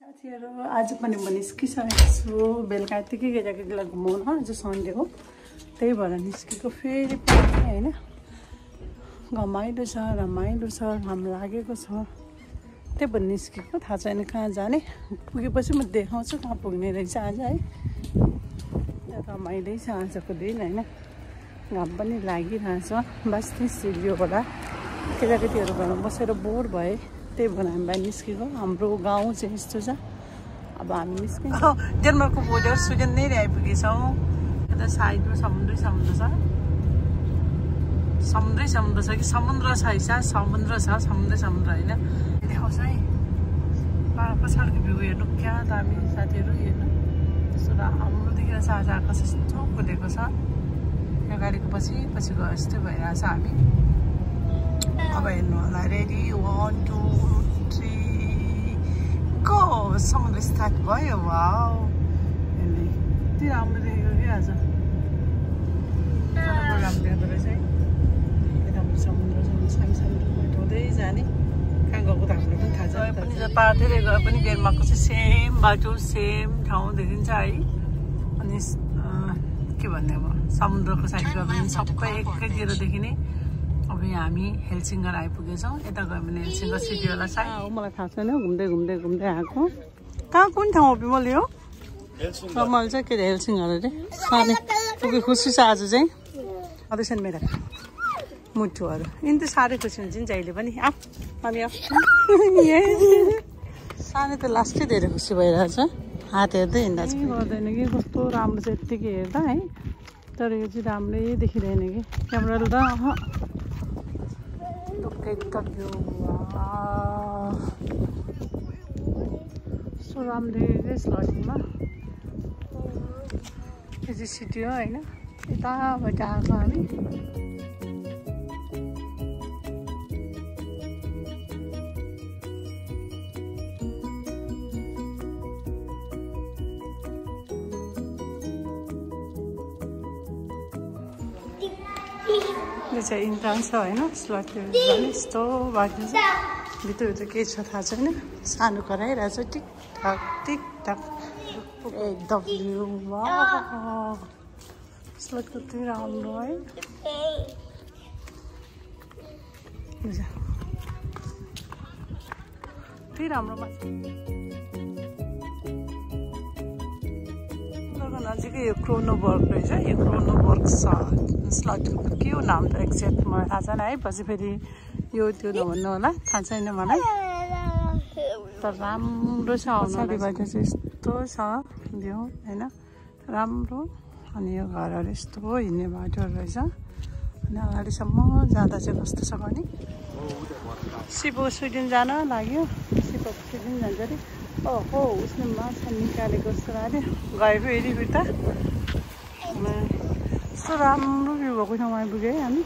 साथीहरु आज पनि म निस्किसकेको छु बेलुका यतिकै केटाकेटीलाई घुमाउन आज सन्डे हो त्यही भएर निस्केको फेरि पनि हैन रमाइलो छ घाम लागेको छ त्यही भएर निस्केको थाहा छैन कहाँ जाने पुगेपछि म देखाउँछु कहाँ पुग्ने रहेछ आज है रमाइलो छ आजको दिन हैन घाम पनि लागिरहेछ बस त्यही सिलियो होला केटाकेटीहरु घरमा बसेर बोर भए त्यही भएर हामी बाहिर निस्केको हाम्रो गाउँ चाहिँ यस्तो छ अब हामी निस्किन्छौँ डेनमार्कको बोर्डर स्विडेन नै आइपुगेछौँ यता साइडमा समुद्र छ कि समुद्र छ हैन समुद्र हैन देखाउँछ है पछाडिको भ्यू हेर्नु क्या दामी साथीहरु हेर्नु त्यसो राम्रो देखेर छ आज आकाश यस्तो खुलेको छ यहाँ गाडीको पछि गयो जस्तै भइरहेछ हामी अब हेर्नु होला रेडी 1 2 3 गो समुद्र स्टार्ट भयो वाउ हेर्नु यति राम्रो देखेको कि आज प्रोग्राम देख्दो रहेछ है यता समुद्र सानो हुँदै जाने कहाँ गएको त हाम्रो पनि थाहा छ पनि जतातिर गए पनि डेनमार्कको चाहिँ सेम बाटो सेम ठाउँ देखिन्छ है अनि के भन्ने अब समुद्रको साइड गयो भने सबै एकैतिर देखिने अब यहाँ हामी हेलसिङ्गर आइपुगेछौँ यता गयो भने हेलसिङ्गर सिटी होला साइड हो मलाई थाहा छैन घुम्दै आएको कहाँ कुन ठाउँ हो विमल यो रमाइलो चाहिँ के हेलसिङ्गर अरे सानो पुगे खुसी छ आज चाहिँ अझै मेरो मुटुहरू यिनी त साह्रै खुसी हुन्छ नि जहिले पनि हामी सानो त लास्टै धेरै खुसी भइरहेछ हात हेर्दै हिँड्दा चाहिँ गर्दैन कि कस्तो राम्रो छ यत्तिकै हेर्दा है तर यो चाहिँ राम्रै देखिँदैन कि क्यामेराले त सो राम्रो देखेको स्लटिङमा यो चाहिँ सिटी हो होइन यताबाट आएको हामी यो चाहिँ इन्ट्रान्स छ होइन स्लटहरू जाने यस्तो बाटो छ भित्र के छ थाहा छैन सानो कराइरहेछ टिकटक एकदम स्लट कति राम्रो है त्यही राम्रो नजिकै यो क्रोनोबर्ग रहेछ यो क्रोनोबर्ग स्लटको के हो नाम त एक्ज्याक्ट मलाई थाहा छैन है पछि फेरि यो त्यो नभन्नु होला थाहा छैन मलाई तर राम्रो छ आउनुबाट चाहिँ यस्तो छ भ्यू होइन राम्रो अनि यो घरहरू यस्तो हिँड्ने बाटोहरू रहेछ अनि अगाडिसम्म जाँदा चाहिँ कस्तो छ भने सिपो स्विडेन जान लाग्यो सिपो स्विडेन जान्छ अरे ओहो उसले माछा निकालेको जस्तो लाग्यो गएको फेरि फिर्ता यस्तो राम्रो भ्यू भएको ठाउँमा आइपुग्यो है हामी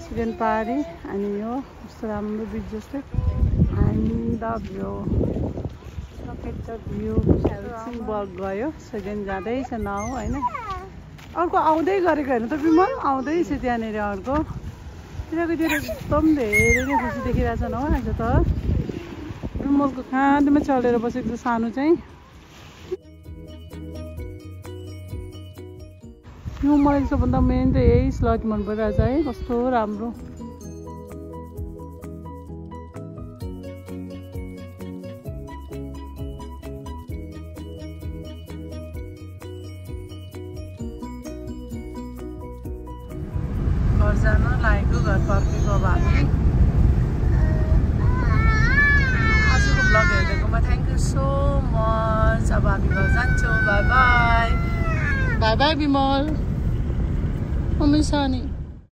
स्विडेन पहाडी अनि यो यस्तो राम्रो बिच जस्तै एन्ड द भ्यू हेलसिङ्बर्ग गयो स्विडेन जाँदैछ नाउ होइन अर्को आउँदै गरेको होइन त विमल आउँदैछ त्यहाँनिर अर्को तिनीहरूको एकदम धेरै नै खुसी देखिरहेछन् हो आज त विमलको काँधमा चढेर बसेको छ सानो चाहिँ यो मलाई सबभन्दा मेन त यही स्लट मन परिरहेछ है कस्तो राम्रो घर जान लागेको घर फर्केको अब हामी आजको ब्लग हेर्दैकोमा थ्याङ्क यू सो मच अब हामी घर जान्छौँ बाई बाई विमल मम्मी सानी